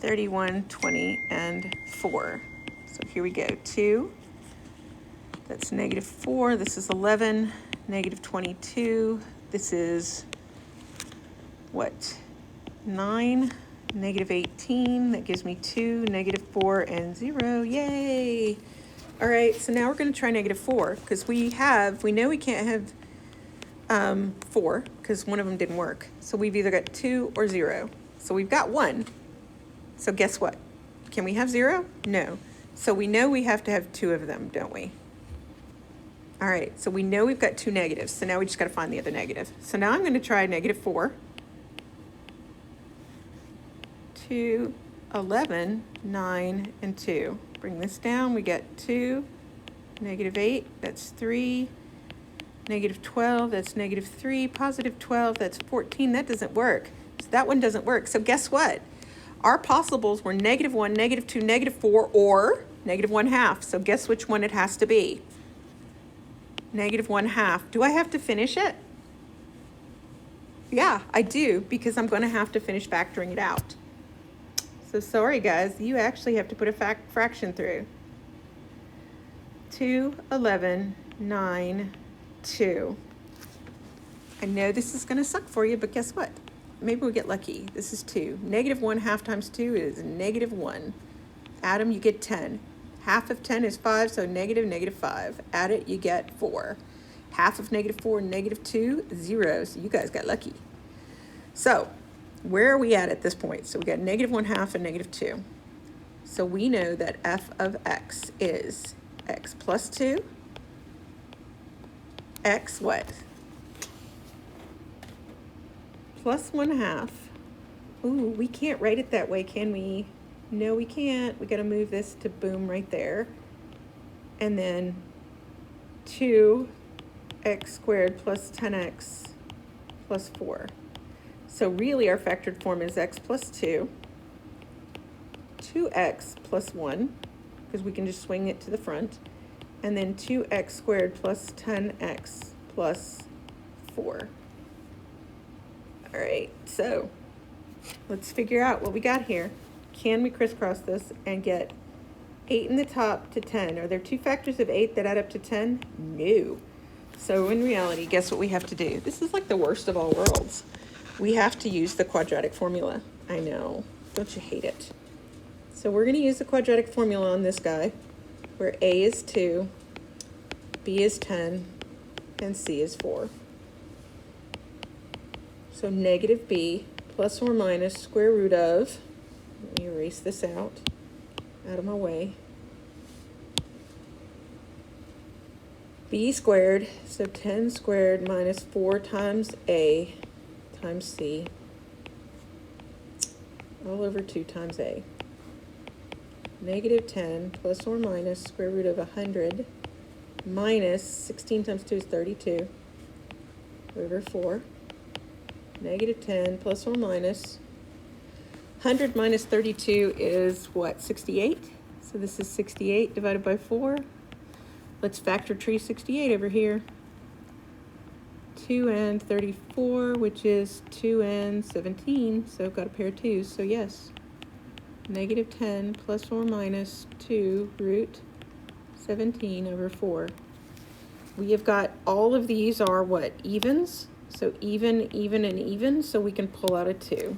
31, 20, and 4. So here we go, 2, that's -4, this is 11, -22, this is, what, 9, -18, that gives me 2, -4, and 0, yay! All right, so now we're going to try -4, because we know we can't have 4, because one of them didn't work. So we've either got 2 or 0. So we've got 1. So guess what? Can we have 0? No. So we know we have to have 2 of them, don't we? All right, so we know we've got 2 negatives. So now we just got to find the other negative. So now I'm going to try -4. 2, 11, 9, and 2. Bring this down, we get 2, -8, that's 3, -12, that's -3, positive 12, that's 14, that doesn't work. So that one doesn't work. So guess what? Our possibles were -1, -2, -4, or -1/2. So guess which one it has to be? -1/2. Do I have to finish it? Yeah, I do, because I'm going to have to finish factoring it out. So sorry, guys, you actually have to put a fraction through. 2, 11, 9, 2. I know this is going to suck for you, but guess what? Maybe we'll get lucky. This is 2. Negative 1 half times 2 is negative 1. Add them, you get 10. Half of 10 is 5, so negative 5. Add it, you get 4. Half of negative 4 and negative 2, 0. So you guys got lucky. So where are we at this point? So we got negative 1/2 and negative 2. So we know that f of x is x plus 2, x what? Plus 1/2. Ooh, we can't write it that way, can we? No, we can't. We got to move this to boom right there. And then 2x squared plus 10x plus 4. So really our factored form is x plus 2, 2x plus 1, because we can just swing it to the front, and then 2x squared plus 10x plus 4. All right, so let's figure out what we got here. Can we crisscross this and get 8 in the top to 10? Are there two factors of 8 that add up to 10? No. So in reality, guess what we have to do? This is like the worst of all worlds. We have to use the quadratic formula. I know, don't you hate it? So we're going to use the quadratic formula on this guy, where a is 2, b is 10, and c is 4. So negative b plus or minus square root of, let me erase this out of my way, b squared, so 10 squared minus 4 times a times c, all over 2 times a. Negative 10 plus or minus square root of 100 minus 16 times 2 is 32 over 4. Negative 10 plus or minus 100 minus 32 is what, 68? So this is 68 divided by 4. Let's factor tree 68 over here. 2 and 34, which is 2 and 17, so I've got a pair of 2's, so yes. Negative 10 plus or minus 2 root 17 over 4. We have got, all of these are what, evens? So even, even, and even, so we can pull out a 2.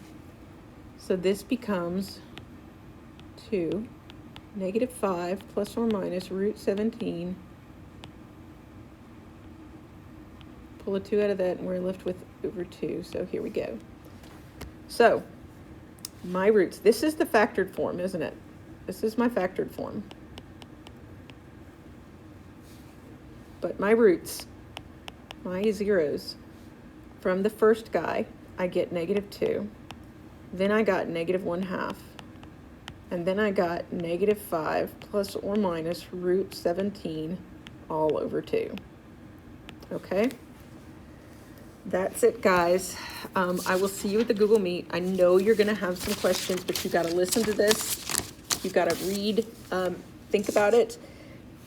So this becomes 2, negative 5 plus or minus root 17. Pull a 2 out of that and we're left with over 2. So here we go. So my roots, this is the factored form, isn't it? This is my factored form. But my roots, my zeros, from the first guy, I get negative 2. Then I got negative 1/2. And then I got negative 5 plus or minus root 17 all over 2. Okay? That's it, guys. I will see you at the Google Meet. I know you're going to have some questions, but you got to listen to this. You got to read, think about it,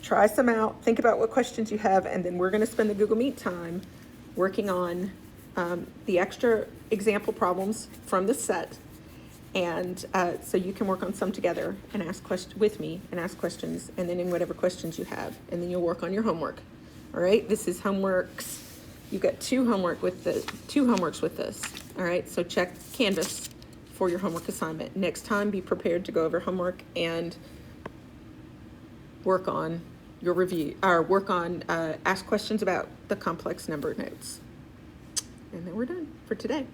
try some out, think about what questions you have, and then we're going to spend the Google Meet time working on the extra example problems from the set. And so you can work on some together and ask questions with me and ask questions, and then in whatever questions you have, and then you'll work on your homework. All right, this is homeworks. You've got two homeworks with this. All right, so check Canvas for your homework assignment. Next time, be prepared to go over homework and work on your review, or ask questions about the complex number notes. And then we're done for today.